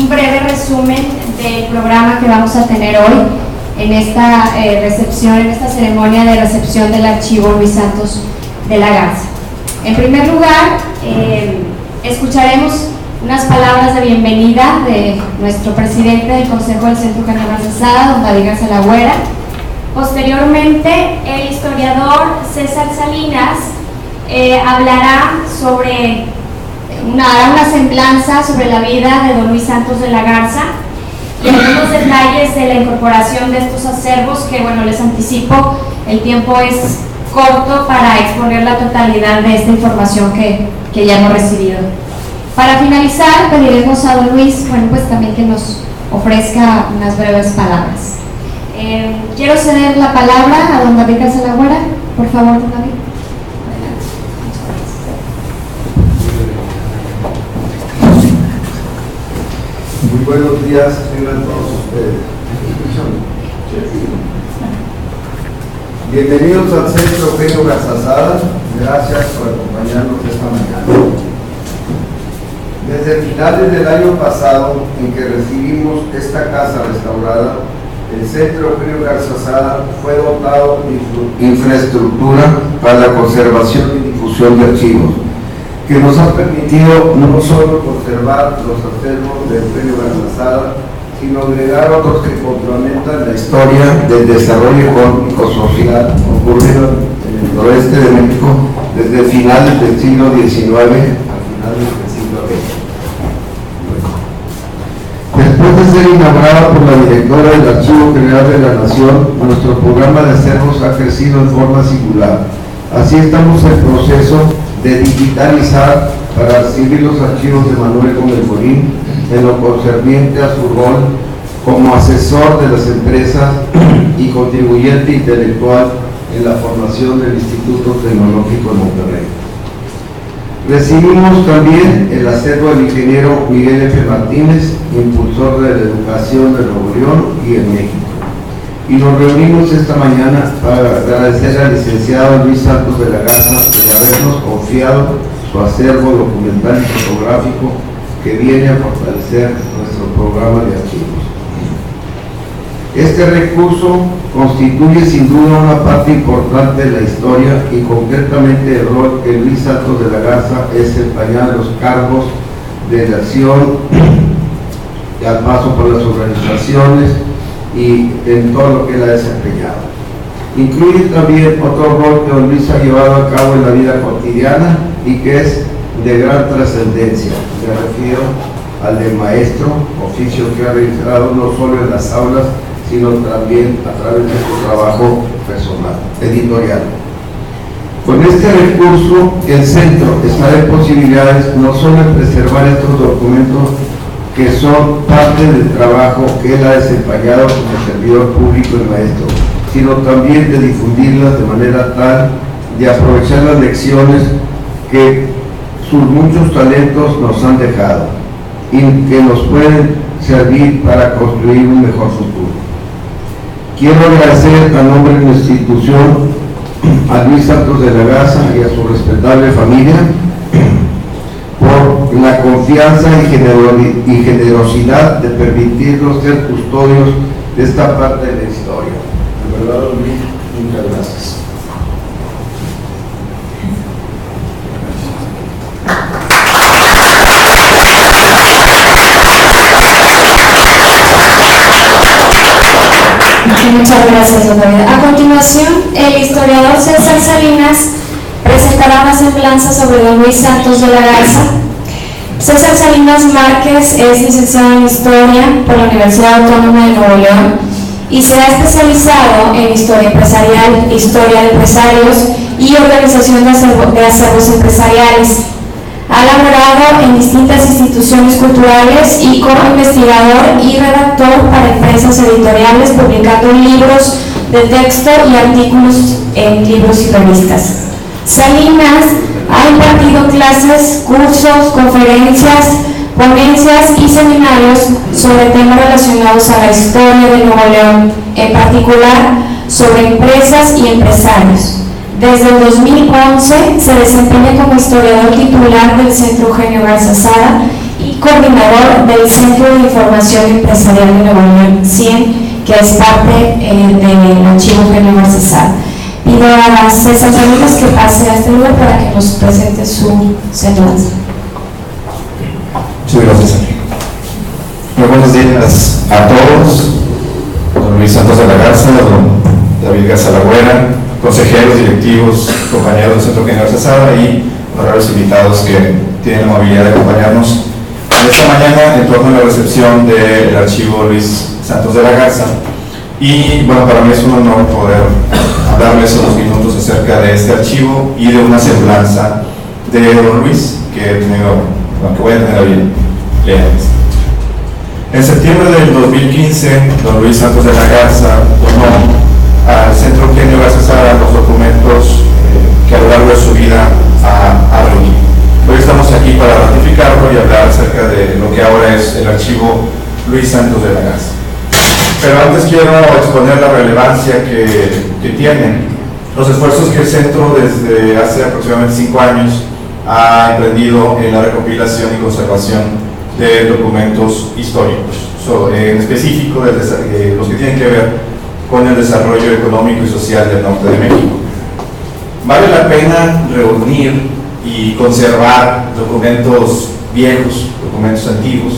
un breve resumen del programa que vamos a tener hoy en esta recepción, en esta ceremonia de recepción del archivo Luis Santos de la Garza. En primer lugar, escucharemos unas palabras de bienvenida de nuestro presidente del Consejo del Centro Eugenio Garza Sada, don David Garza Lagüera. Posteriormente, el historiador César Salinas hablará sobre una semblanza sobre la vida de don Luis Santos de la Garza y algunos detalles de la incorporación de estos acervos que, bueno, les anticipo, el tiempo es corto para exponer la totalidad de esta información que ya hemos recibido. Para finalizar, pediremos a don Luis, bueno, pues también que nos ofrezca unas breves palabras. Quiero ceder la palabra a don David Garza Lagüera. Por favor, don David. Adelante. Muy buenos días, tengan todos ustedes. Bienvenidos al Centro Eugenio Garza Sada. Gracias por acompañarnos esta mañana. Desde finales del año pasado, en que recibimos esta casa restaurada, el Centro Eugenio Garza Sada fue dotado de infraestructura para la conservación y difusión de archivos, que nos ha permitido no solo conservar los acervos de Eugenio Garza Sada, sino agregar otros que complementan la historia del desarrollo económico-social ocurrido en el noreste de México desde finales del siglo XIX a finales del siglo XX. Después de ser inaugurada por la directora del Archivo General de la Nación, nuestro programa de acervos ha crecido en forma singular. Así estamos en proceso de digitalizar para recibir los archivos de Manuel Gómez Morín en lo concerniente a su rol como asesor de las empresas y contribuyente intelectual en la formación del Instituto Tecnológico de Monterrey. Recibimos también el acervo del ingeniero Miguel F. Martínez, impulsor de la educación de Nuevo León y en México. Y nos reunimos esta mañana para agradecer al licenciado Luis Santos de la Garza de habernos confiado su acervo documental y fotográfico que viene a fortalecer nuestro programa de archivos. Este recurso constituye sin duda una parte importante de la historia y concretamente el rol que Luis Santos de la Garza desempeña en los cargos de elección y al paso por las organizaciones y en todo lo que él ha desempeñado. Incluye también otro rol que don Luis ha llevado a cabo en la vida cotidiana y que es de gran trascendencia. Me refiero al de maestro, oficio que ha realizado no solo en las aulas, sino también a través de su trabajo personal, editorial. Con este recurso, el centro estará en posibilidades no solo de preservar estos documentos que son parte del trabajo que él ha desempeñado como servidor público y maestro, sino también de difundirlas de manera tal de aprovechar las lecciones que sus muchos talentos nos han dejado y que nos pueden servir para construir un mejor futuro. Quiero agradecer a nombre de nuestra institución a Luis Santos de la Garza y a su respetable familia por la confianza y generosidad de permitirnos ser custodios de esta parte de la historia. De verdad, Luis, muchas gracias. Muchas gracias, don David. A continuación, el historiador César Salinas presentará una semblanza sobre don Luis Santos de la Garza. César Salinas Márquez es licenciado en Historia por la Universidad Autónoma de Nuevo León y se ha especializado en Historia Empresarial, Historia de Empresarios y Organización de acervos empresariales. Ha laborado en distintas instituciones culturales y como investigador y redactor para empresas editoriales, publicando libros de texto y artículos en libros y revistas. Salinas ha impartido clases, cursos, conferencias, ponencias y seminarios sobre temas relacionados a la historia de Nuevo León, en particular sobre empresas y empresarios. Desde el 2011 se desempeña como historiador titular del Centro Eugenio Garza Sada y coordinador del Centro de Información Empresarial de Nuevo León, CIEN, que es parte del archivo Eugenio Garza Sada. Pido a César Salinas que pase a este lugar para que nos presente su semblanza. Muchas gracias, Enrique. Muy buenos días a todos. Don Luis Santos de la Garza, don David Garza Lagüera, consejeros, directivos, compañeros del Centro Eugenio Garza Sada y honorables invitados que tienen la amabilidad de acompañarnos esta mañana en torno a la recepción del archivo Luis Santos de la Garza. Y bueno, para mí es un honor poder hablarles unos minutos acerca de este archivo y de una semblanza de don Luis que he tenido, que voy a tener bien leerles. En septiembre del 2015, don Luis Santos de la Garza donó al Centro Eugenio Garza Sada los documentos que a lo largo de su vida ha reunido. Hoy estamos aquí para ratificarlo y hablar acerca de lo que ahora es el archivo Luis Santos de la Garza. Pero antes quiero exponer la relevancia que tienen los esfuerzos que el centro desde hace aproximadamente 5 años ha emprendido en la recopilación y conservación de documentos históricos, en específico los que tienen que ver con el desarrollo económico y social del norte de México. Vale la pena reunir y conservar documentos viejos, documentos antiguos.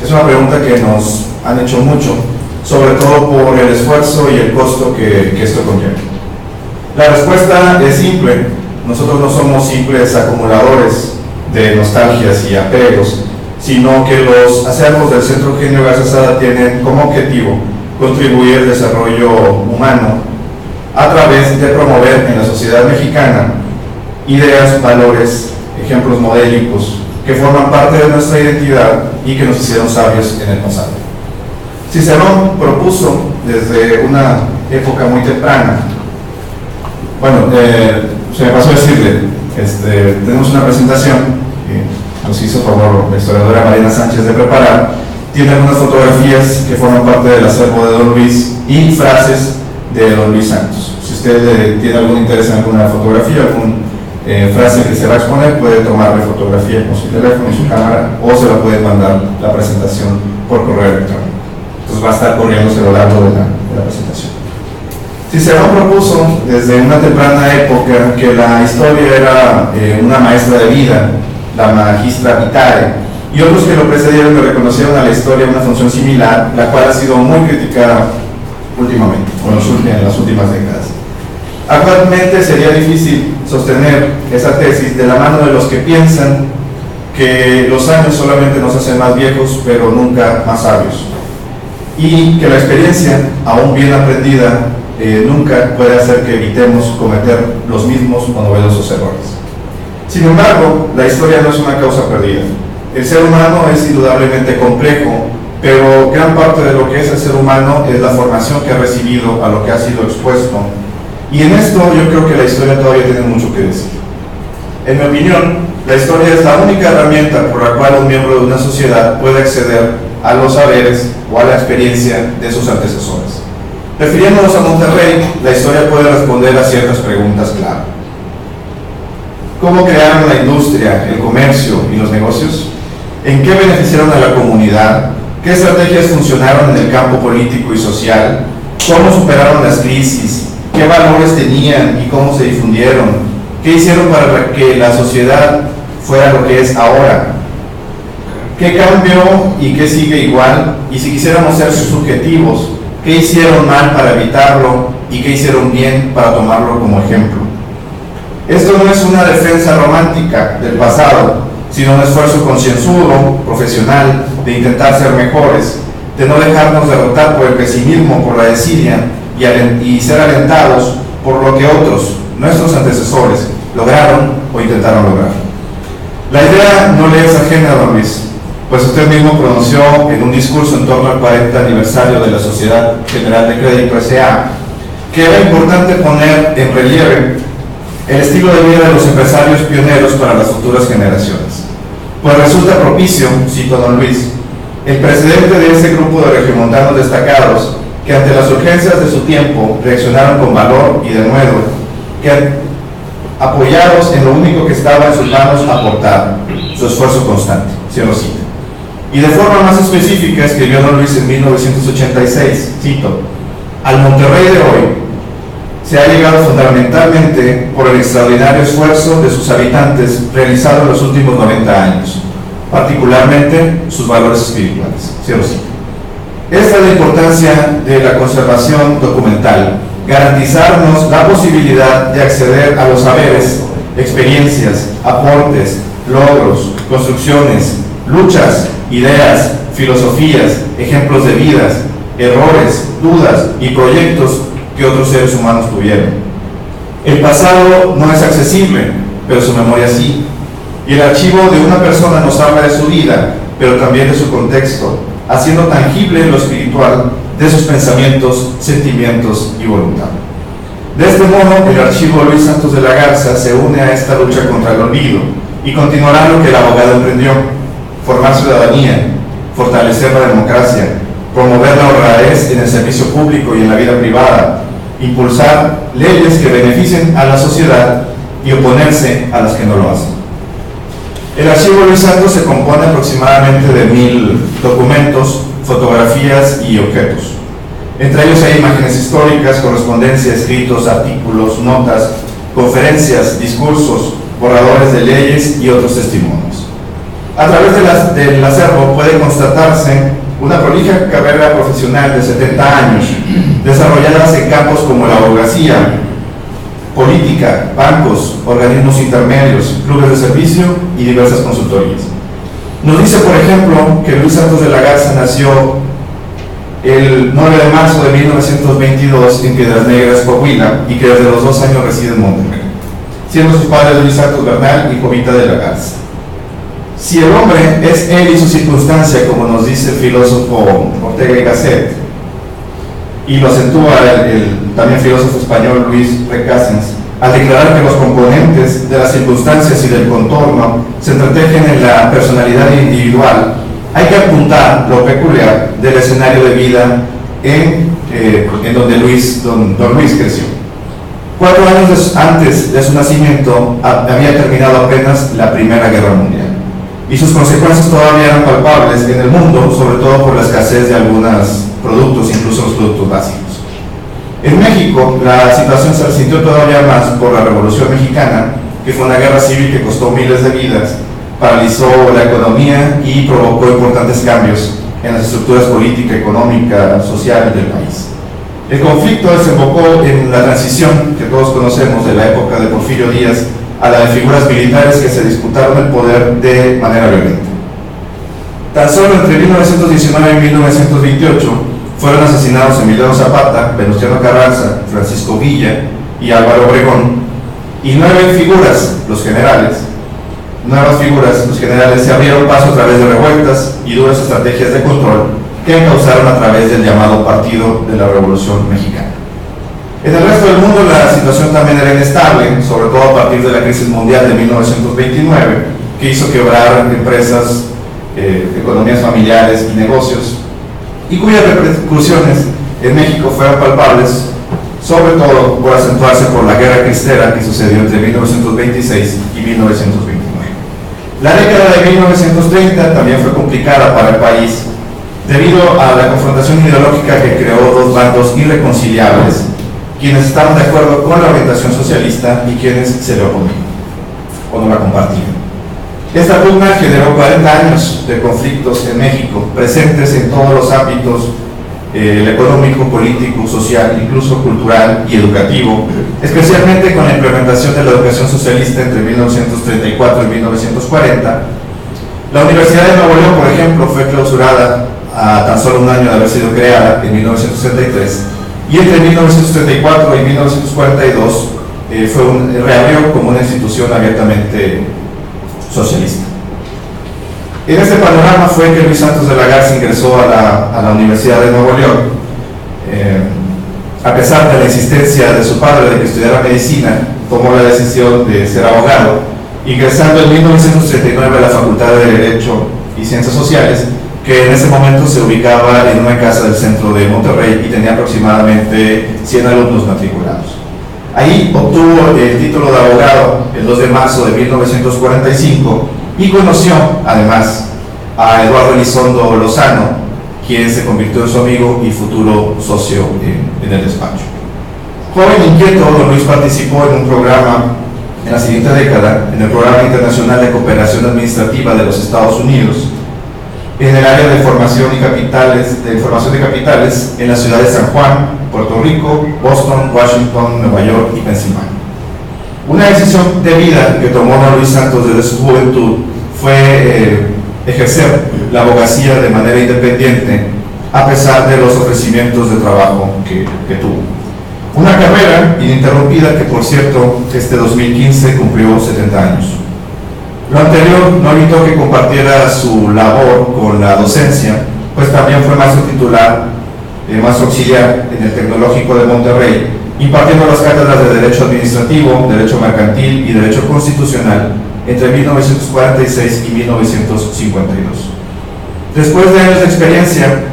Es una pregunta que nos han hecho mucho, sobre todo por el esfuerzo y el costo que esto conlleva. La respuesta es simple. Nosotros no somos simples acumuladores de nostalgias y apegos, sino que los acervos del Centro Eugenio Garza Sada tienen como objetivo contribuir al desarrollo humano a través de promover en la sociedad mexicana ideas, valores, ejemplos modélicos que forman parte de nuestra identidad y que nos hicieron sabios en el pasado. Cicerón propuso desde una época muy temprana, bueno, se me pasó decirle, tenemos una presentación que nos hizo favor la historiadora Marina Sánchez de preparar. Tiene algunas fotografías que forman parte del acervo de don Luis y frases de don Luis Santos. Si usted tiene algún interés en alguna fotografía, alguna frase que se va a exponer, puede tomarle fotografía con su teléfono y su cámara, o se la puede mandar la presentación por correo electrónico. Entonces va a estar corriéndose a lo largo de la presentación. Cicerón propuso desde una temprana época que la historia era una maestra de vida, la magistra vitae, y otros que lo precedieron le reconocieron a la historia una función similar, la cual ha sido muy criticada últimamente, o en las últimas décadas. Actualmente sería difícil sostener esa tesis de la mano de los que piensan que los años solamente nos hacen más viejos, pero nunca más sabios, y que la experiencia, aún bien aprendida, nunca puede hacer que evitemos cometer los mismos o novedosos errores. Sin embargo, la historia no es una causa perdida. El ser humano es indudablemente complejo, pero gran parte de lo que es el ser humano es la formación que ha recibido a lo que ha sido expuesto. Y en esto yo creo que la historia todavía tiene mucho que decir. En mi opinión, la historia es la única herramienta por la cual un miembro de una sociedad puede acceder a los saberes o a la experiencia de sus antecesores. Refiriéndonos a Monterrey, la historia puede responder a ciertas preguntas clave. ¿Cómo crearon la industria, el comercio y los negocios? ¿En qué beneficiaron a la comunidad? ¿Qué estrategias funcionaron en el campo político y social? ¿Cómo superaron las crisis? ¿Qué valores tenían y cómo se difundieron? ¿Qué hicieron para que la sociedad fuera lo que es ahora? ¿Qué cambió y qué sigue igual? Y si quisiéramos ser subjetivos, ¿qué hicieron mal para evitarlo y qué hicieron bien para tomarlo como ejemplo? Esto no es una defensa romántica del pasado, sino un esfuerzo concienzudo, profesional, de intentar ser mejores, de no dejarnos derrotar por el pesimismo, por la desidia y ser alentados por lo que otros, nuestros antecesores, lograron o intentaron lograr. La idea no le es ajena a don Luis, pues usted mismo pronunció en un discurso en torno al 40 aniversario de la Sociedad General de Crédito S.A. que era importante poner en relieve el estilo de vida de los empresarios pioneros para las futuras generaciones. Pues resulta propicio, cito a don Luis, el presidente de ese grupo de regiomontanos destacados que ante las urgencias de su tiempo reaccionaron con valor y denuedo, que apoyados en lo único que estaba en sus manos aportar, su esfuerzo constante. Cierro cita. Y de forma más específica escribió don Luis en 1986, cito: al Monterrey de hoy se ha llegado fundamentalmente por el extraordinario esfuerzo de sus habitantes realizado en los últimos 90 años, particularmente sus valores espirituales. Cierro cita. Esta es la importancia de la conservación documental, garantizarnos la posibilidad de acceder a los saberes, experiencias, aportes, logros, construcciones, luchas, ideas, filosofías, ejemplos de vidas, errores, dudas y proyectos que otros seres humanos tuvieron. El pasado no es accesible, pero su memoria sí. Y el archivo de una persona nos habla de su vida, pero también de su contexto, haciendo tangible lo espiritual de sus pensamientos, sentimientos y voluntad. De este modo, el archivo Luis Santos de la Garza se une a esta lucha contra el olvido y continuará lo que el abogado emprendió: formar ciudadanía, fortalecer la democracia, promover la honradez en el servicio público y en la vida privada, impulsar leyes que beneficien a la sociedad y oponerse a las que no lo hacen. El archivo Luis Santos se compone aproximadamente de 1000 documentos, fotografías y objetos. Entre ellos hay imágenes históricas, correspondencia, escritos, artículos, notas, conferencias, discursos, borradores de leyes y otros testimonios. A través del acervo puede constatarse una prolija carrera profesional de 70 años, desarrolladas en campos como la abogacía, política, bancos, organismos intermedios, clubes de servicio y diversas consultorías. Nos dice, por ejemplo, que Luis Santos de la Garza nació el 9 de marzo de 1922 en Piedras Negras, Coahuila, y que desde los 2 años reside en Monterrey, siendo su padre Luis Santos Bernal y Jovita de la Garza. Si el hombre es él y su circunstancia, como nos dice el filósofo Ortega y Gasset, y lo acentúa el también filósofo español Luis Recasens, al declarar que los componentes de las circunstancias y del contorno se entretejen en la personalidad individual, hay que apuntar lo peculiar del escenario de vida en donde don Luis creció. 4 años antes de su nacimiento había terminado apenas la Primera Guerra Mundial, y sus consecuencias todavía eran palpables en el mundo, sobre todo por la escasez de algunos productos, incluso los productos básicos. En México, la situación se resintió todavía más por la Revolución Mexicana, que fue una guerra civil que costó miles de vidas, paralizó la economía y provocó importantes cambios en las estructuras política, económica, social del país. El conflicto desembocó en la transición que todos conocemos de la época de Porfirio Díaz a la de figuras militares que se disputaron el poder de manera violenta. Tan solo entre 1919 y 1928 fueron asesinados Emiliano Zapata, Venustiano Carranza, Francisco Villa y Álvaro Obregón, y nuevas figuras, los generales, se abrieron paso a través de revueltas y duras estrategias de control que encauzaron a través del llamado Partido de la Revolución Mexicana. En el resto del mundo la situación también era inestable, sobre todo a partir de la crisis mundial de 1929, que hizo quebrar empresas, economías familiares y negocios, y cuyas repercusiones en México fueron palpables, sobre todo por acentuarse por la guerra cristera que sucedió entre 1926 y 1929. La década de 1930 también fue complicada para el país debido a la confrontación ideológica que creó 2 bandos irreconciliables, quienes estaban de acuerdo con la orientación socialista y quienes se le oponían o no la compartían. Esta pugna generó 40 años de conflictos en México, presentes en todos los ámbitos, el económico, político, social, incluso cultural y educativo, especialmente con la implementación de la educación socialista entre 1934 y 1940. La Universidad de Nuevo León, por ejemplo, fue clausurada a tan solo un año de haber sido creada, en 1963, y entre 1934 y 1942 reabrió como una institución abiertamente socialista. En este panorama fue que Luis Santos de la Garza ingresó a la Universidad de Nuevo León, a pesar de la insistencia de su padre de que estudiara medicina, tomó la decisión de ser abogado, ingresando en 1939 a la Facultad de Derecho y Ciencias Sociales, que en ese momento se ubicaba en una casa del centro de Monterrey y tenía aproximadamente 100 alumnos matriculados. Ahí obtuvo el título de abogado el 2 de marzo de 1945 y conoció, además, a Eduardo Elizondo Lozano, quien se convirtió en su amigo y futuro socio en el despacho. Joven inquieto, don Luis participó en un programa en la siguiente década, en el Programa Internacional de Cooperación Administrativa de los Estados Unidos, en el área de información de capitales en las ciudades de San Juan, Puerto Rico, Boston, Washington, Nueva York y Pensilvania. Una decisión de vida que tomó don Luis Santos desde su juventud fue ejercer la abogacía de manera independiente, a pesar de los ofrecimientos de trabajo que tuvo. Una carrera ininterrumpida que, por cierto, este 2015 cumplió 70 años. Lo anterior no evitó que compartiera su labor con la docencia, pues también fue maestro titular, maestro auxiliar en el Tecnológico de Monterrey, impartiendo las cátedras de Derecho Administrativo, Derecho Mercantil y Derecho Constitucional entre 1946 y 1952. Después de años de experiencia,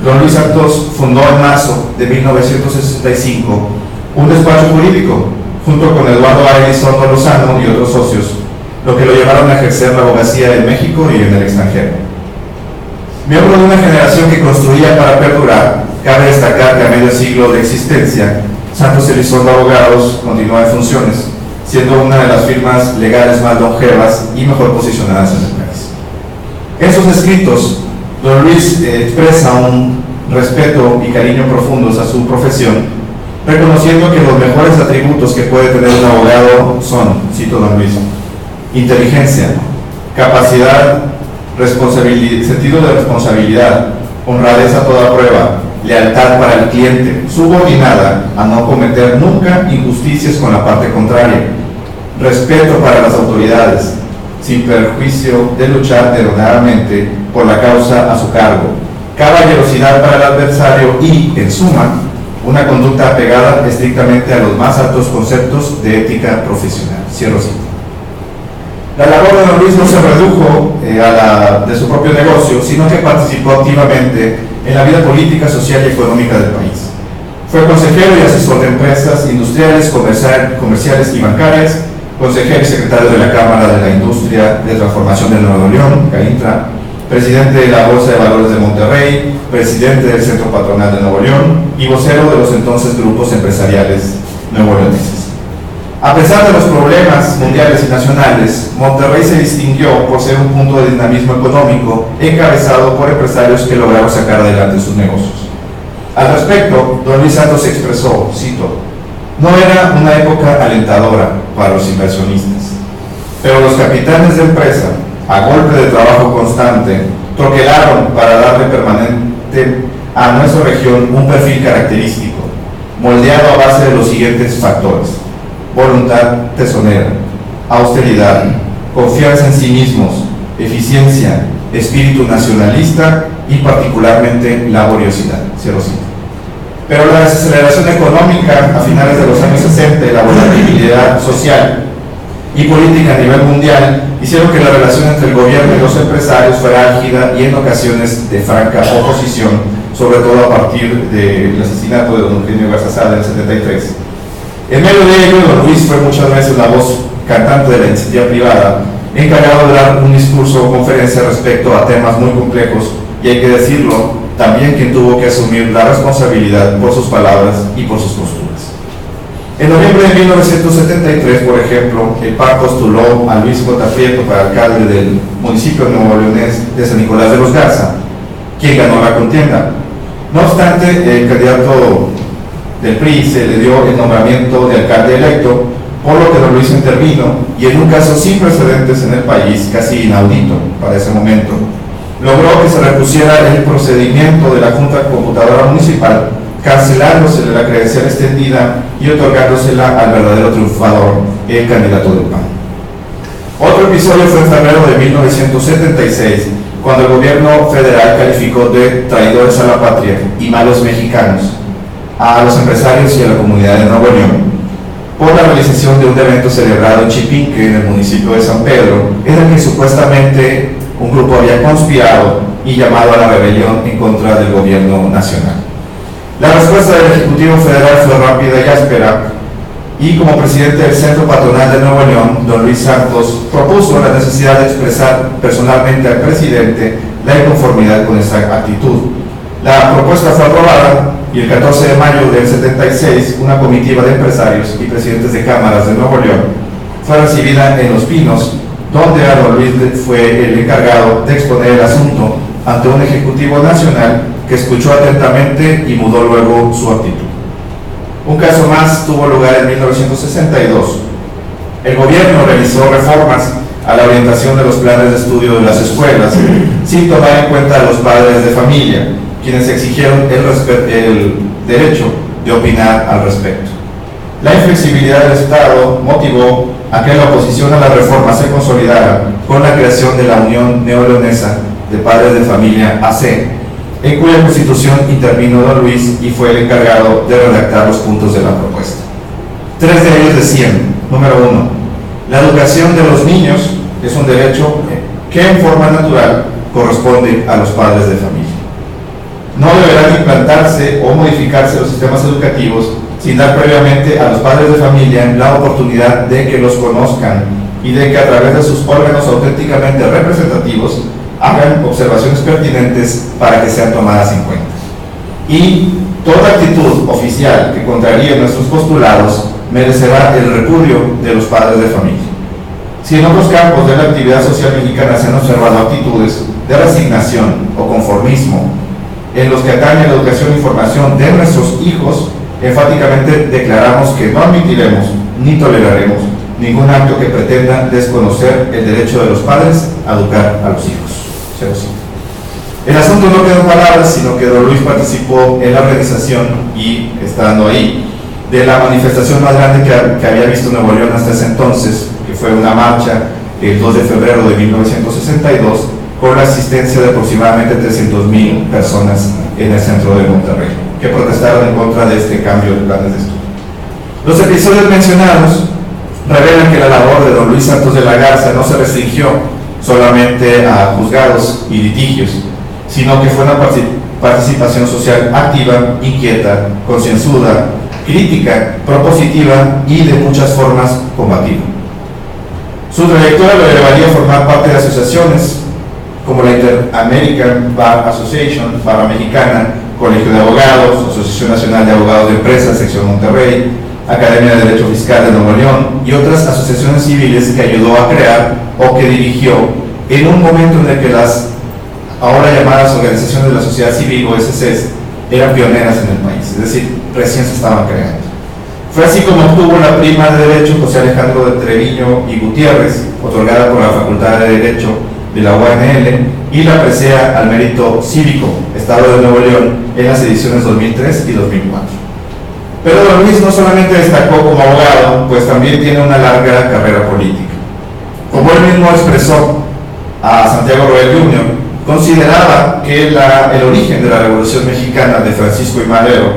don Luis Santos fundó en marzo de 1965 un despacho jurídico, junto con Eduardo Elizondo Lozano y otros socios, lo que lo llevaron a ejercer la abogacía en México y en el extranjero. Miembro de una generación que construía para perdurar, cabe destacar que a medio siglo de existencia, Santos Elizondo Abogados continúa en funciones, siendo una de las firmas legales más longevas y mejor posicionadas en el país. En sus escritos, don Luis expresa un respeto y cariño profundos a su profesión, reconociendo que los mejores atributos que puede tener un abogado son, cito don Luis, inteligencia, capacidad, sentido de responsabilidad, honradez a toda prueba, lealtad para el cliente, subordinada a no cometer nunca injusticias con la parte contraria, respeto para las autoridades, sin perjuicio de luchar denodadamente por la causa a su cargo, caballerosidad para el adversario y, en suma, una conducta apegada estrictamente a los más altos conceptos de ética profesional. Cierro cita. La labor de don Luis no se redujo a la de su propio negocio, sino que participó activamente en la vida política, social y económica del país. Fue consejero y asesor de empresas industriales, comerciales y bancarias, consejero y secretario de la Cámara de la Industria de Transformación de Nuevo León, CAINTRA, presidente de la Bolsa de Valores de Monterrey, presidente del Centro Patronal de Nuevo León y vocero de los entonces grupos empresariales nuevoleoneses. A pesar de los problemas mundiales y nacionales, Monterrey se distinguió por ser un punto de dinamismo económico encabezado por empresarios que lograron sacar adelante sus negocios. Al respecto, don Luis Santos expresó, cito, no era una época alentadora para los inversionistas, pero los capitanes de empresa, a golpe de trabajo constante, troquelaron para darle permanente a nuestra región un perfil característico, moldeado a base de los siguientes factores: voluntad tesonera, austeridad, confianza en sí mismos, eficiencia, espíritu nacionalista y particularmente laboriosidad. Cierro cita. Pero la desaceleración económica a finales de los años 60 y la volatilidad social y política a nivel mundial hicieron que la relación entre el gobierno y los empresarios fuera álgida y en ocasiones de franca oposición, sobre todo a partir del asesinato de don Eugenio Garza Sada en el 73. En medio de ello, don Luis fue muchas veces la voz cantante de la iniciativa privada, encargado de dar un discurso o conferencia respecto a temas muy complejos, y hay que decirlo, también quien tuvo que asumir la responsabilidad por sus palabras y por sus posturas. En noviembre de 1973, por ejemplo, el PAN postuló a Luis J. Prieto para alcalde del municipio nuevoleonés de San Nicolás de los Garza, quien ganó la contienda. No obstante, el candidato del PRI se le dio el nombramiento de alcalde electo, por lo que don Luis intervino y en un caso sin precedentes en el país, casi inaudito para ese momento, logró que se repusiera el procedimiento de la Junta Computadora Municipal, cancelándosele la credencial extendida y otorgándosela al verdadero triunfador, el candidato del PAN. Otro episodio fue en febrero de 1976, cuando el gobierno federal calificó de traidores a la patria y malos mexicanos a los empresarios y a la comunidad de Nuevo León por la realización de un evento celebrado en Chipinque, en el municipio de San Pedro, en el que supuestamente un grupo había conspirado y llamado a la rebelión en contra del gobierno nacional. La respuesta del Ejecutivo Federal fue rápida y áspera, y como presidente del Centro Patronal de Nuevo León, don Luis Santos propuso la necesidad de expresar personalmente al presidente la inconformidad con esa actitud. La propuesta fue aprobada y el 14 de mayo del 76 una comitiva de empresarios y presidentes de cámaras de Nuevo León fue recibida en Los Pinos, donde don Luis fue el encargado de exponer el asunto ante un ejecutivo nacional que escuchó atentamente y mudó luego su actitud. Un caso más tuvo lugar en 1962. El gobierno realizó reformas a la orientación de los planes de estudio de las escuelas, sin tomar en cuenta a los padres de familia, quienes exigieron el derecho de opinar al respecto. La inflexibilidad del Estado motivó a que la oposición a la reforma se consolidara con la creación de la Unión Neoleonesa de Padres de Familia AC, en cuya constitución intervino don Luis y fue el encargado de redactar los puntos de la propuesta. 3 de ellos decían: número 1, la educación de los niños es un derecho que en forma natural corresponde a los padres de familia. No deberán implantarse o modificarse los sistemas educativos sin dar previamente a los padres de familia la oportunidad de que los conozcan y de que a través de sus órganos auténticamente representativos hagan observaciones pertinentes para que sean tomadas en cuenta. Y toda actitud oficial que contraríe nuestros postulados merecerá el repudio de los padres de familia. Si en otros campos de la actividad social mexicana se han observado actitudes de resignación o conformismo en los que atañe a la educación e información de nuestros hijos, enfáticamente declaramos que no admitiremos ni toleraremos ningún acto que pretenda desconocer el derecho de los padres a educar a los hijos. El asunto no quedó en palabras, sino que don Luis participó en la organización y, estando ahí, de la manifestación más grande que había visto Nuevo León hasta ese entonces, que fue una marcha el 2 de febrero de 1962, con la asistencia de aproximadamente 300,000 personas en el centro de Monterrey, que protestaron en contra de este cambio de planes de estudio. Los episodios mencionados revelan que la labor de don Luis Santos de la Garza no se restringió solamente a juzgados y litigios, sino que fue una participación social activa, inquieta, concienzuda, crítica, propositiva y de muchas formas combativa. Su trayectoria lo llevaría a formar parte de asociaciones como la Inter-American Bar Association, Barra Mexicana, Colegio de Abogados, Asociación Nacional de Abogados de Empresas, Sección Monterrey, Academia de Derecho Fiscal de Nuevo León y otras asociaciones civiles que ayudó a crear o que dirigió en un momento en el que las ahora llamadas organizaciones de la sociedad civil o SCs eran pioneras en el país, es decir, recién se estaban creando. Fue así como obtuvo la prima de Derecho José Alejandro de Treviño y Gutiérrez, otorgada por la Facultad de Derecho de la UANL, y la presea al Mérito Cívico, Estado de Nuevo León, en las ediciones 2003 y 2004. Pero don Luis no solamente destacó como abogado, pues también tiene una larga carrera política. Como él mismo expresó a Santiago Roel Jr., consideraba que el origen de la Revolución Mexicana de Francisco I. Madero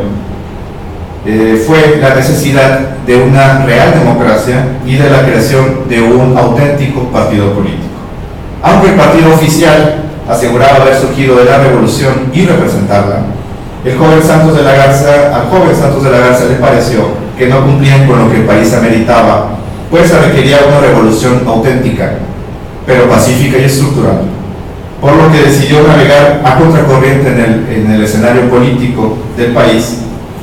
fue la necesidad de una real democracia y de la creación de un auténtico partido político. Aunque el partido oficial aseguraba haber surgido de la revolución y representarla, al joven Santos de la Garza le pareció que no cumplían con lo que el país ameritaba, pues se requería una revolución auténtica, pero pacífica y estructural, por lo que decidió navegar a contracorriente en el escenario político del país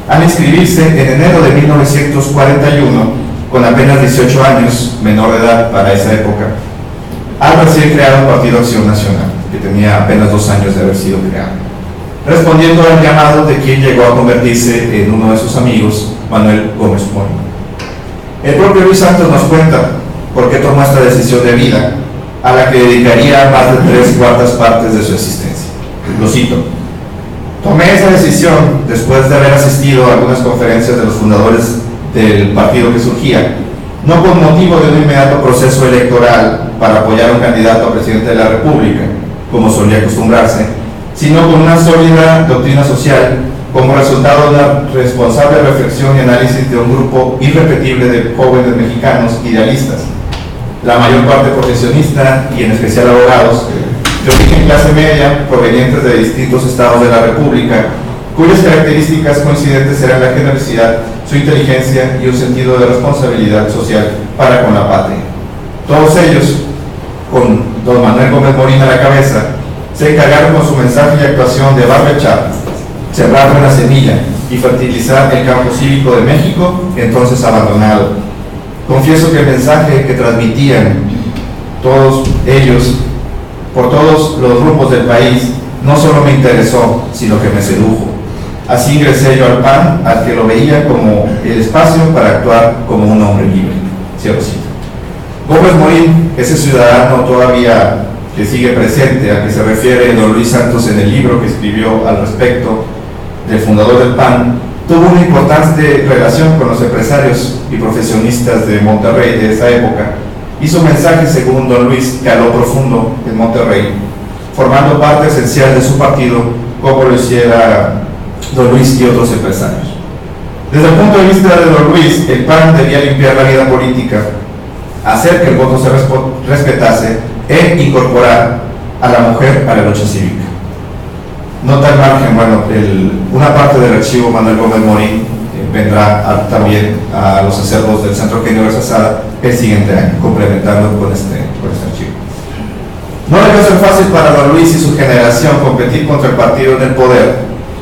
al inscribirse en enero de 1941, con apenas 18 años, menor de edad para esa época, al recién creado Partido Acción Nacional, que tenía apenas 2 años de haber sido creado, respondiendo al llamado de quien llegó a convertirse en uno de sus amigos, Manuel Gómez Morín. El propio Luis Santos nos cuenta por qué tomó esta decisión de vida, a la que dedicaría más de 3/4 partes de su existencia. Lo cito: tomé esa decisión después de haber asistido a algunas conferencias de los fundadores del partido que surgía, no con motivo de un inmediato proceso electoral para apoyar a un candidato a presidente de la República, como solía acostumbrarse, sino con una sólida doctrina social como resultado de una responsable reflexión y análisis de un grupo irrepetible de jóvenes mexicanos idealistas, la mayor parte profesionista y en especial abogados, de origen clase media, provenientes de distintos estados de la República, cuyas características coincidentes eran la generosidad, su inteligencia y un sentido de responsabilidad social para con la patria. Todos ellos, con don Manuel Gómez Morín a la cabeza, se encargaron con su mensaje y actuación de barbechar, sembrar una semilla y fertilizar el campo cívico de México, entonces abandonado. Confieso que el mensaje que transmitían todos ellos por todos los rumbos del país no solo me interesó, sino que me sedujo. Así ingresé yo al PAN, al que lo veía como el espacio para actuar como un hombre libre. Cierro cita. Gómez Morín, ese ciudadano todavía que sigue presente, a que se refiere don Luis Santos en el libro que escribió al respecto del fundador del PAN, tuvo una importante relación con los empresarios y profesionistas de Monterrey de esa época, y su mensaje, según don Luis, caló profundo en Monterrey, formando parte esencial de su partido, como lo hiciera don Luis y otros empresarios. Desde el punto de vista de don Luis, el PAN debía limpiar la vida política, hacer que el voto se respetase e incorporar a la mujer a la lucha cívica. Nota al margen, bueno, una parte del archivo Manuel Gómez Morín vendrá también a los acervos del Centro Eugenio Garza Sada el siguiente año, complementando con este archivo. No debió ser fácil para don Luis y su generación competir contra el partido en el poder,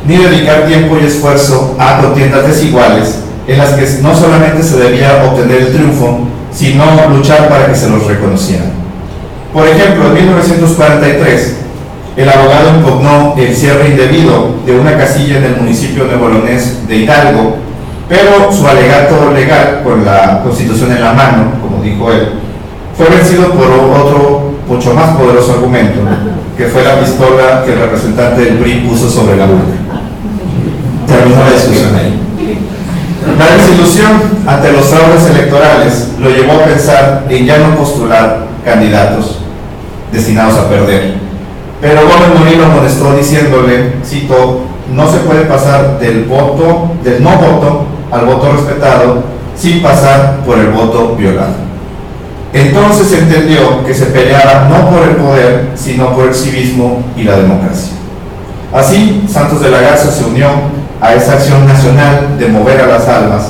ni dedicar tiempo y esfuerzo a contiendas desiguales en las que no solamente se debía obtener el triunfo, sino luchar para que se los reconocieran. Por ejemplo, en 1943, el abogado impugnó el cierre indebido de una casilla en el municipio neobolonés de Hidalgo, pero su alegato legal, con la Constitución en la mano, como dijo él, fue vencido por otro mucho más poderoso argumento, que fue la pistola que el representante del PRI puso sobre la urna. Terminó la discusión ahí. La desilusión ante los fraudes electorales lo llevó a pensar en ya no postular candidatos destinados a perder. Pero Gómez Morín lo amonestó diciéndole, cito, no se puede pasar del no voto al voto respetado sin pasar por el voto violado. Entonces entendió que se peleaba no por el poder, sino por el civismo y la democracia. Así, Santos de la Garza se unió a esa acción nacional de mover a las almas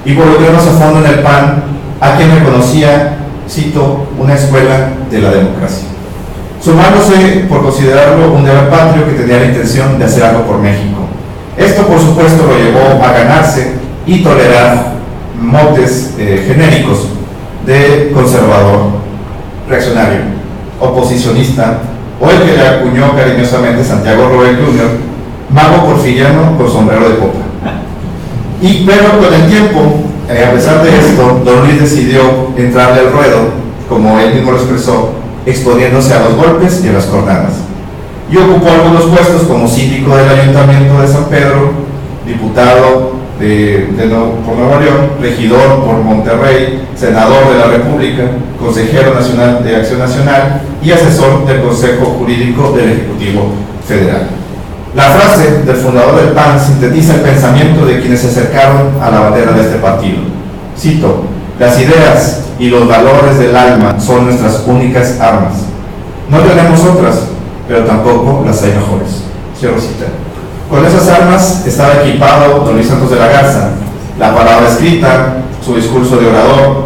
y volvió más a fondo en el PAN, a quien reconocía, cito, una escuela de la democracia, sumándose por considerarlo un deber patrio que tenía la intención de hacer algo por México. Esto, por supuesto, lo llevó a ganarse y tolerar motes genéricos de conservador, reaccionario, oposicionista, o el que le acuñó cariñosamente Santiago Roel Jr., mago porfiriano con sombrero de copa. Pero con el tiempo, a pesar de esto, don Luis decidió entrarle al ruedo, como él mismo lo expresó, exponiéndose a los golpes y a las cornadas. Y ocupó algunos puestos como síndico del Ayuntamiento de San Pedro, diputado por Nuevo León, regidor por Monterrey, senador de la República, consejero nacional de Acción Nacional y asesor del Consejo Jurídico del Ejecutivo Federal. La frase del fundador del PAN sintetiza el pensamiento de quienes se acercaron a la bandera de este partido. Cito, las ideas y los valores del alma son nuestras únicas armas. No tenemos otras, pero tampoco las hay mejores. Cierro cita. Con esas armas estaba equipado don Luis Santos de la Garza, la palabra escrita, su discurso de orador,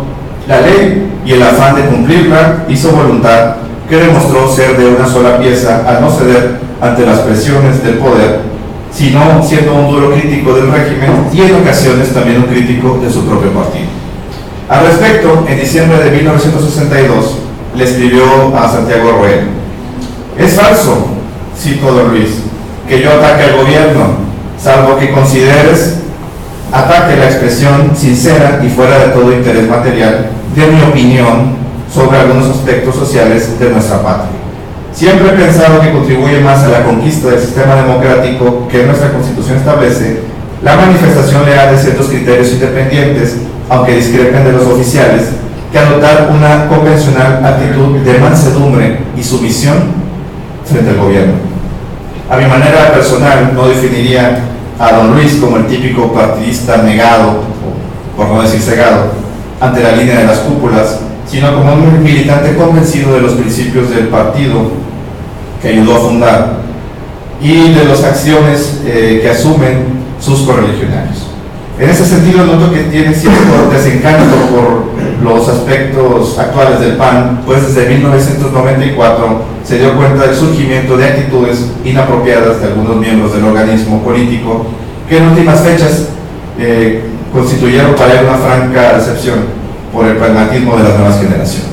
la ley y el afán de cumplirla y su voluntad, que demostró ser de una sola pieza al no ceder ante las presiones del poder, sino siendo un duro crítico del régimen y en ocasiones también un crítico de su propio partido. Al respecto, en diciembre de 1962, le escribió a Santiago Roel: es falso, cito don Luis, que yo ataque al gobierno, salvo que consideres ataque la expresión sincera y fuera de todo interés material de mi opinión sobre algunos aspectos sociales de nuestra patria. Siempre he pensado que contribuye más a la conquista del sistema democrático que nuestra Constitución establece la manifestación leal de ciertos criterios independientes, aunque discrepen de los oficiales, que adoptar una convencional actitud de mansedumbre y sumisión frente al gobierno. A mi manera personal, no definiría a don Luis como el típico partidista negado, por no decir cegado, ante la línea de las cúpulas, sino como un militante convencido de los principios del partido que ayudó a fundar y de las acciones que asumen sus correligionarios. En ese sentido, noto que tiene cierto desencanto por los aspectos actuales del PAN, pues desde 1994 se dio cuenta del surgimiento de actitudes inapropiadas de algunos miembros del organismo político que en últimas fechas constituyeron para él una franca decepción por el pragmatismo de las nuevas generaciones.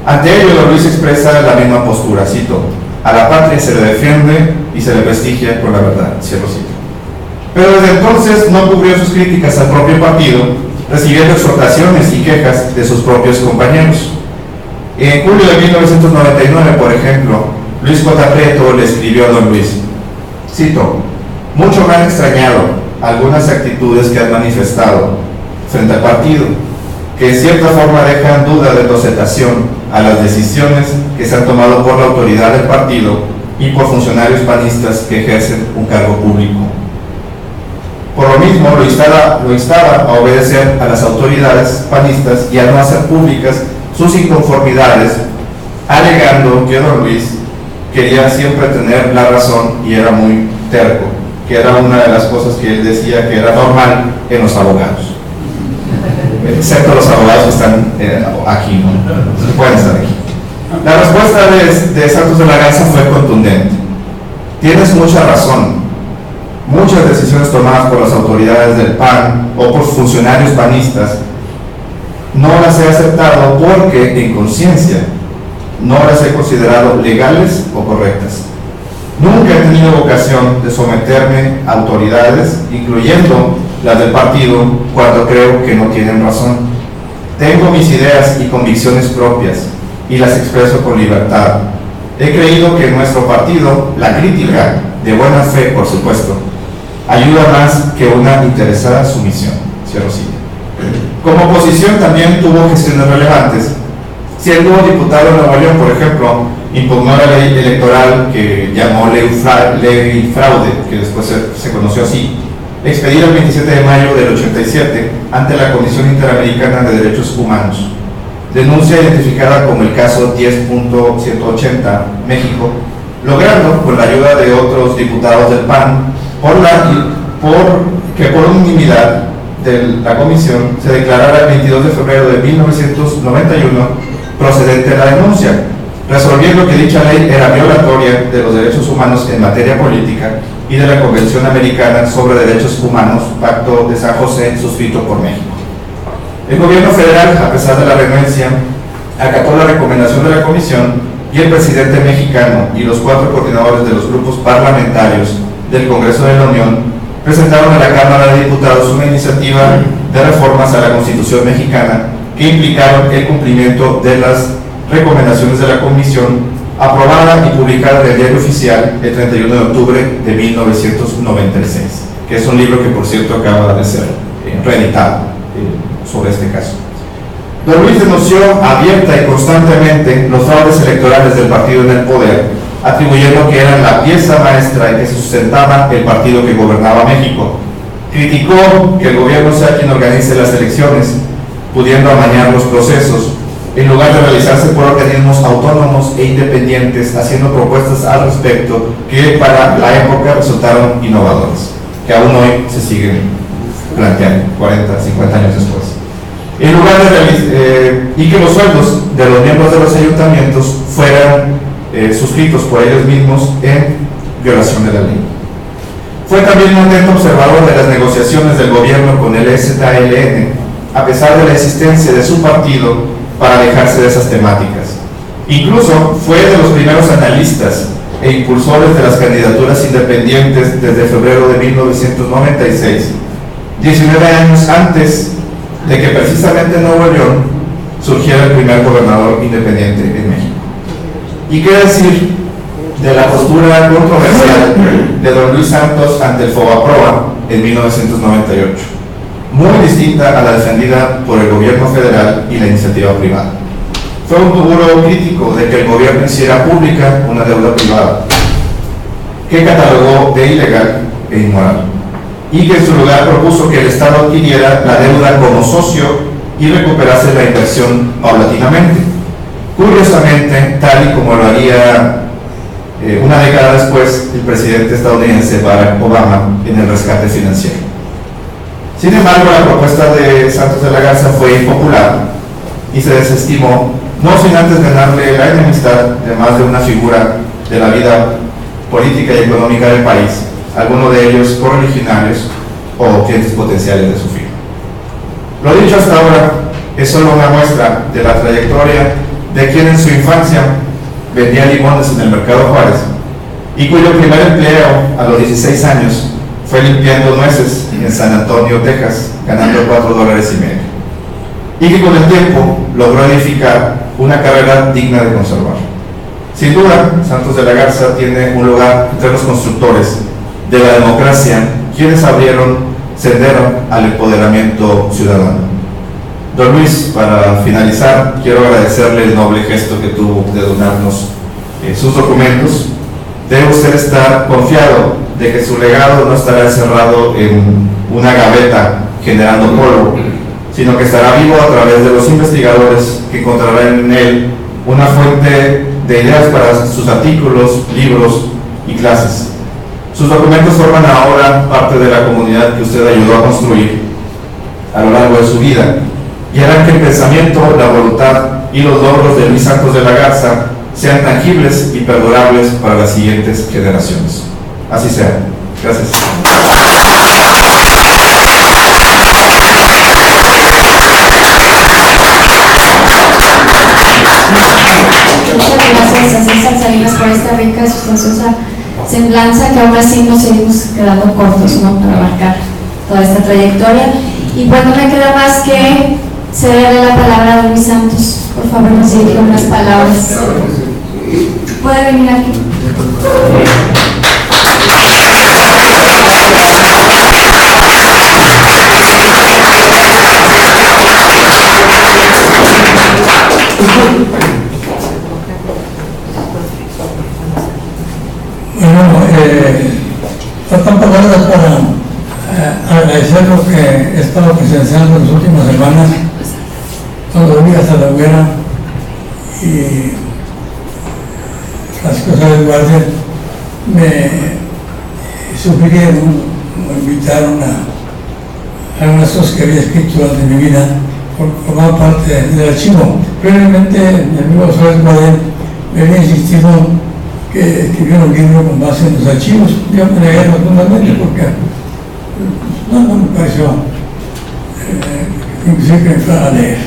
Ante ello, don Luis expresa la misma postura, cito: a la patria se le defiende y se le prestigia con la verdad, cierro cita. Pero desde entonces no cubrió sus críticas al propio partido, recibiendo exhortaciones y quejas de sus propios compañeros. En julio de 1999, por ejemplo, Luis J. Prieto le escribió a don Luis, cito: mucho me han extrañado algunas actitudes que han manifestado frente al partido, que en cierta forma dejan duda de tu aceptación a las decisiones que se han tomado por la autoridad del partido y por funcionarios panistas que ejercen un cargo público. Por lo mismo, lo instaba a obedecer a las autoridades panistas y a no hacer públicas sus inconformidades, alegando que don Luis quería siempre tener la razón y era muy terco, que era una de las cosas que él decía que era normal en los abogados, excepto los abogados que están aquí, ¿no? Pueden estar aquí. La respuesta de Santos de la Garza fue contundente: tienes mucha razón. Muchas decisiones tomadas por las autoridades del PAN o por funcionarios panistas no las he aceptado porque en conciencia no las he considerado legales o correctas. Nunca he tenido vocación de someterme a autoridades, incluyendo las del partido, cuando creo que no tienen razón. Tengo mis ideas y convicciones propias y las expreso con libertad. He creído que en nuestro partido la crítica, de buena fe por supuesto, ayuda más que una interesada sumisión. Cierro cita. Como oposición también tuvo gestiones relevantes. Siendo diputado en Nuevo León, por ejemplo, impugnó la ley electoral que llamó ley fraude, que después se conoció así, expedida el 27 de mayo del 87 ante la Comisión Interamericana de Derechos Humanos. Denuncia identificada como el caso 10.180 México, logrando, con la ayuda de otros diputados del PAN, por unanimidad de la comisión se declarara el 22 de febrero de 1991 procedente la denuncia, resolviendo que dicha ley era violatoria de los derechos humanos en materia política y de la Convención Americana sobre Derechos Humanos, Pacto de San José, suscrito por México. El gobierno federal, a pesar de la renuencia, acató la recomendación de la comisión y el presidente mexicano y los 4 coordinadores de los grupos parlamentarios del Congreso de la Unión presentaron a la Cámara de Diputados una iniciativa de reformas a la Constitución mexicana que implicaron el cumplimiento de las recomendaciones de la Comisión, aprobada y publicada en el Diario Oficial el 31 de octubre de 1996, que es un libro que por cierto acaba de ser reeditado sobre este caso. Don Luis denunció abierta y constantemente los fraudes electorales del partido en el poder, atribuyendo que eran la pieza maestra en que se sustentaba el partido que gobernaba México. Criticó que el gobierno sea quien organice las elecciones, pudiendo amañar los procesos, en lugar de realizarse por organismos autónomos e independientes, haciendo propuestas al respecto que para la época resultaron innovadoras, que aún hoy se siguen planteando, 40, 50 años después. En lugar de y que los sueldos de los miembros de los ayuntamientos fueran suscritos por ellos mismos en violación de la ley. Fue también un atento observador de las negociaciones del gobierno con el EZLN, a pesar de la existencia de su partido para alejarse de esas temáticas. Incluso fue de los primeros analistas e impulsores de las candidaturas independientes desde febrero de 1996, 19 años antes de que precisamente en Nuevo León surgiera el primer gobernador independiente en México. ¿Y qué decir de la postura controversial de don Luis Santos ante el Fobaproa en 1998? Muy distinta a la defendida por el gobierno federal y la iniciativa privada. Fue un duro crítico de que el gobierno hiciera pública una deuda privada, que catalogó de ilegal e inmoral, y que en su lugar propuso que el Estado adquiriera la deuda como socio y recuperase la inversión paulatinamente. Curiosamente, tal y como lo haría una década después el presidente estadounidense Barack Obama en el rescate financiero. Sin embargo, la propuesta de Santos de la Garza fue impopular y se desestimó, no sin antes ganarle la enemistad de más de una figura de la vida política y económica del país, algunos de ellos correligionarios o clientes potenciales de su firma. Lo dicho hasta ahora es solo una muestra de la trayectoria de quien en su infancia vendía limones en el Mercado Juárez y cuyo primer empleo a los 16 años fue limpiando nueces en San Antonio, Texas, ganando $4.50, y que con el tiempo logró edificar una carrera digna de conservar. Sin duda, Santos de la Garza tiene un lugar entre los constructores de la democracia, quienes abrieron sendero al empoderamiento ciudadano. Don Luis, para finalizar, quiero agradecerle el noble gesto que tuvo de donarnos sus documentos. Debe usted estar confiado de que su legado no estará encerrado en una gaveta generando polvo, sino que estará vivo a través de los investigadores que encontrarán en él una fuente de ideas para sus artículos, libros y clases. Sus documentos forman ahora parte de la comunidad que usted ayudó a construir a lo largo de su vida y harán que el pensamiento, la voluntad y los logros de Luis Santos de la Garza sean tangibles y perdurables para las siguientes generaciones. Así sea. Gracias. Muchas gracias a César Salinas por esta rica y sustanciosa semblanza, que aún así nos seguimos quedando cortos, ¿no?, para abarcar toda esta trayectoria. Y pues no me queda más que cederle la palabra a Luis Santos. Por favor, nos dirige unas palabras. ¿Puede venir aquí? Faltan palabras para agradecer lo que he estado presenciando en las últimas semanas cuando vi hasta la hoguera y las cosas de guardia. Me sugirieron, me invitaron a algunas cosas que había escrito durante mi vida, formaba parte del archivo. Previamente, mi amigo Suárez Guardia me había insistido que escribiera un libro con base en los archivos. Yo me negué rotundamente porque no me pareció inclusive que me fuera a leer.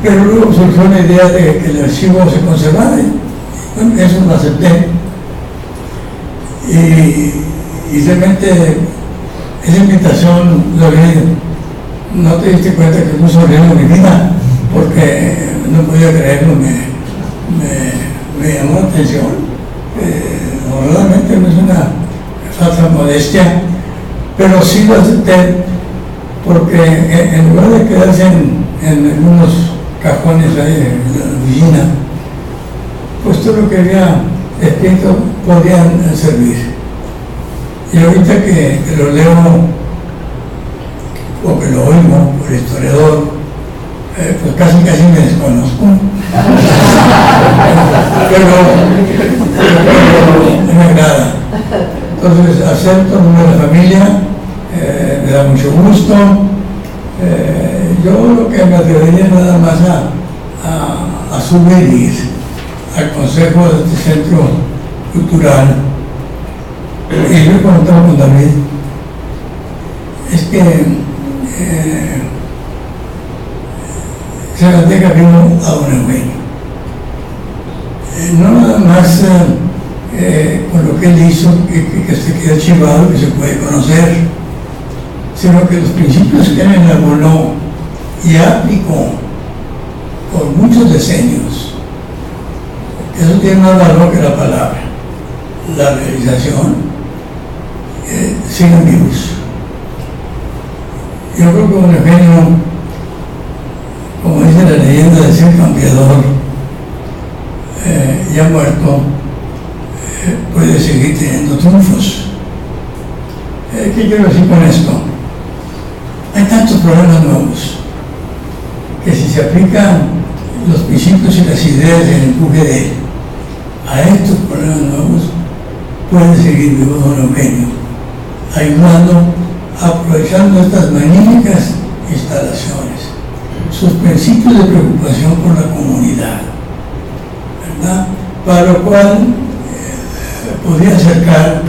Pero luego surgió la idea de que el archivo se conservara y bueno, eso lo acepté. Y realmente esa invitación lo vi, no te diste cuenta que puso en riesgo mi vida porque no podía creerlo, me llamó la atención. Realmente no es una falsa modestia, pero sí lo acepté porque en lugar de quedarse en algunos cajones ahí de la oficina, pues todo lo que había escrito podían servir. Y ahorita que lo leo o que lo oigo por historiador, pues casi me desconozco. pero me agrada. Entonces acepto el nombre de la familia, me da mucho gusto. Yo lo que me atrevería nada más a sugerir al Consejo de este Centro Cultural, y yo he comentado con David, es que Zacatecas vino a Don Eugenio. No nada más con lo que él hizo, que se queda archivado, que se puede conocer, sino que los principios que él elaboró y aplicó por muchos decenios, eso tiene más valor que la palabra, la realización, siguen vivos. Yo creo que Don Eugenio, como dice la leyenda del Cid Campeador, ya muerto, puede seguir teniendo triunfos. ¿Qué quiero decir con esto? Hay tantos problemas nuevos que si se aplican los principios y las ideas del empuje de él a estos problemas nuevos, puede seguir vivo Don Eugenio, ayudando, aprovechando estas magníficas instalaciones, sus principios de preocupación por la comunidad, ¿verdad? Para lo cual podía acercar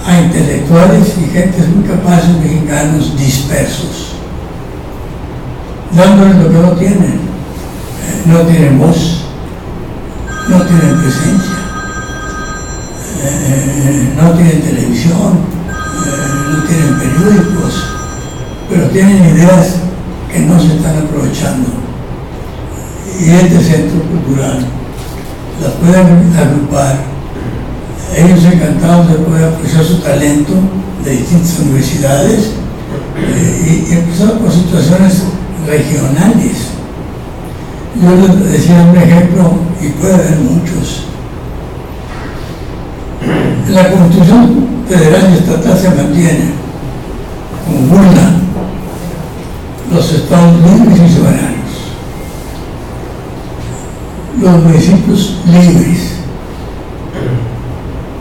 a intelectuales y gentes muy capaces mexicanos dispersos, dándoles lo que no tienen. No tienen voz, no tienen presencia, no tienen televisión, no tienen periódicos, pero tienen ideas que no se están aprovechando. Y este centro cultural las pueden agrupar. Ellos encantados de poder apreciar su talento de distintas universidades y empezar por situaciones regionales. Yo les decía un ejemplo, y puede haber muchos. La Constitución federal y estatal se mantiene como burla los estados libres y soberanos, los municipios libres.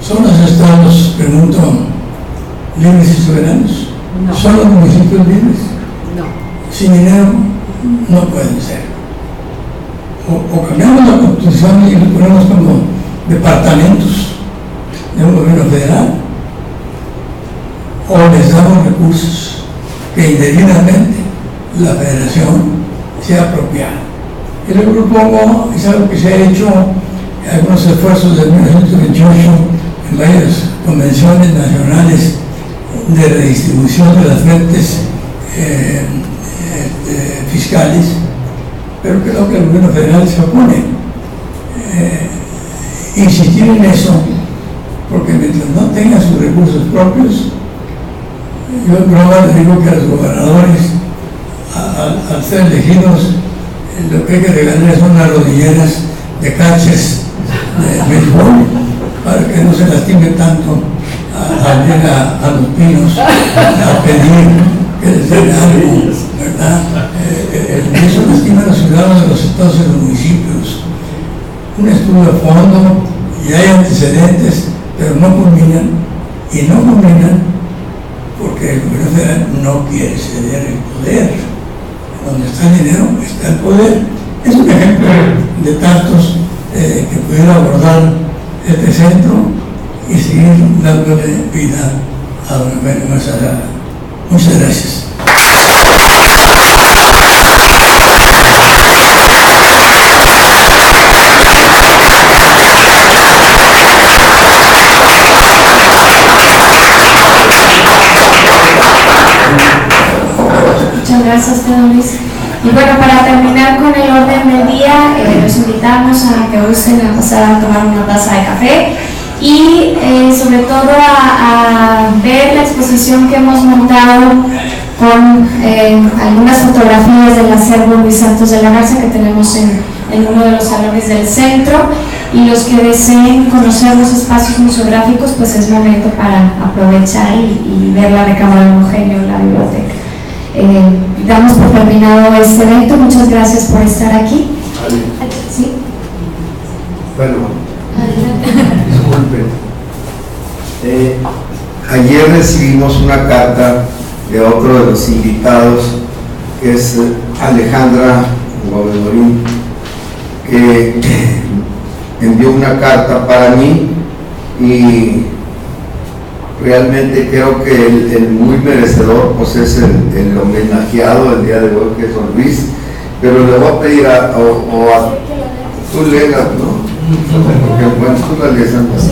¿Son los estados, pregunto, libres y soberanos? No. ¿Son los municipios libres? No. Sin dinero no pueden ser. O cambiamos la Constitución y lo ponemos como departamentos de un gobierno federal, o les damos recursos que indebidamente la federación sea apropiada. Y lo que propongo es algo que se ha hecho en algunos esfuerzos de 1928 en varias convenciones nacionales de redistribución de las fuentes fiscales, pero creo que el gobierno federal se opone. Insistir en eso, porque mientras no tenga sus recursos propios, yo en broma les digo que a los gobernadores, al ser elegidos, lo que hay que regalar son unas rodilleras de catchers de béisbol, para que no se lastime tanto al ir a los pinos a pedir que les den algo, ¿verdad? Eso lastima a los ciudadanos de los estados y los municipios. Un estudio a fondo, y hay antecedentes, pero no culminan, y no culminan porque el gobierno federal no quiere ceder el poder. Donde está el dinero, está el poder. Es un ejemplo de tantos que pudiera abordar este centro y seguir dándole vida a don Eugenio Garza Sada. Muchas gracias. Muchas gracias, don Luis. Y bueno, para terminar con el orden del día, los invitamos a que gusten a pasar a tomar una taza de café y sobre todo a ver la exposición que hemos montado con algunas fotografías del acervo Luis Santos de la Garza que tenemos en uno de los salones del centro, y los que deseen conocer los espacios museográficos, pues es momento para aprovechar y ver la recámara de Eugenio en la biblioteca. Damos por terminado este evento. Muchas gracias por estar aquí. ¿Sí? Bueno, disculpen. Ayer recibimos una carta de otro de los invitados, que es Alejandra Gómez Morín, que envió una carta para mí, y realmente creo que el muy merecedor pues es el homenajeado el día de hoy, que es don Luis, pero le voy a pedir tú léela, ¿no? Porque bueno, tú la lees antes.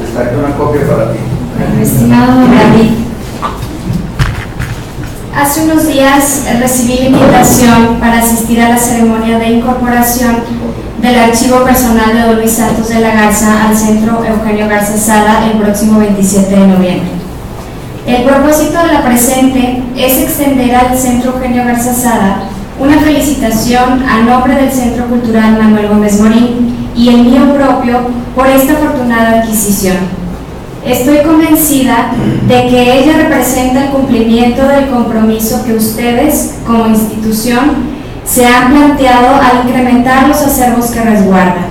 Está aquí una copia para ti. Bueno, estimado David, hace unos días recibí la invitación para asistir a la ceremonia de incorporación del archivo personal de don Luis Santos de la Garza al Centro Eugenio Garza Sada el próximo 27 de noviembre. El propósito de la presente es extender al Centro Eugenio Garza Sada una felicitación a nombre del Centro Cultural Manuel Gómez Morín y el mío propio por esta afortunada adquisición. Estoy convencida de que ella representa el cumplimiento del compromiso que ustedes, como institución, se han planteado al incrementar los acervos que resguardan.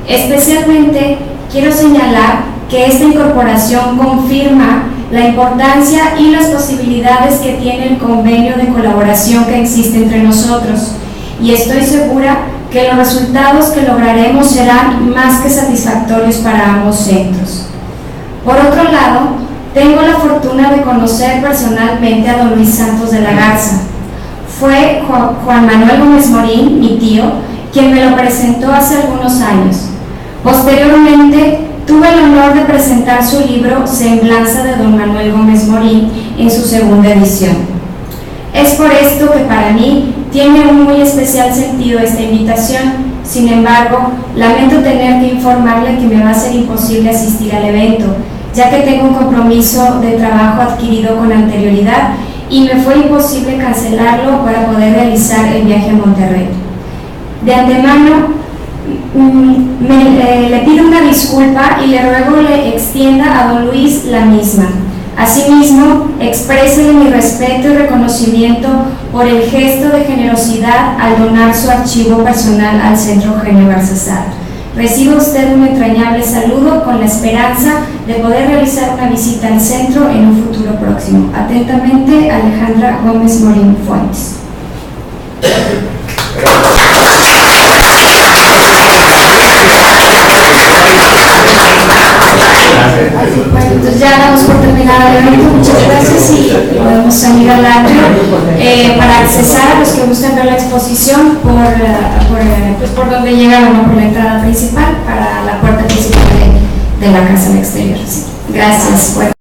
Especialmente quiero señalar que esta incorporación confirma la importancia y las posibilidades que tiene el convenio de colaboración que existe entre nosotros, y estoy segura que los resultados que lograremos serán más que satisfactorios para ambos centros. Por otro lado, tengo la fortuna de conocer personalmente a don Luis Santos de la Garza. Fue Juan Manuel Gómez Morín, mi tío, quien me lo presentó hace algunos años. Posteriormente, tuve el honor de presentar su libro Semblanza de don Manuel Gómez Morín en su segunda edición. Es por esto que para mí tiene un muy especial sentido esta invitación. Sin embargo, lamento tener que informarle que me va a ser imposible asistir al evento, ya que tengo un compromiso de trabajo adquirido con anterioridad y me fue imposible cancelarlo para poder realizar el viaje a Monterrey. De antemano, le pido una disculpa y le ruego le extienda a don Luis la misma. Asimismo, exprésele mi respeto y reconocimiento por el gesto de generosidad al donar su archivo personal al Centro Eugenio Garza Sada. Reciba usted un entrañable saludo con la esperanza de poder realizar una visita al centro en un futuro próximo. Atentamente, Alejandra Gómez Morín Fuentes. Bueno, entonces ya damos por terminado el evento. Muchas gracias y podemos salir al atrio para accesar a los que gusten ver la exposición por donde llegaron, ¿no? Por la entrada principal para la puerta principal de la casa al exterior. Sí. Gracias. Bueno.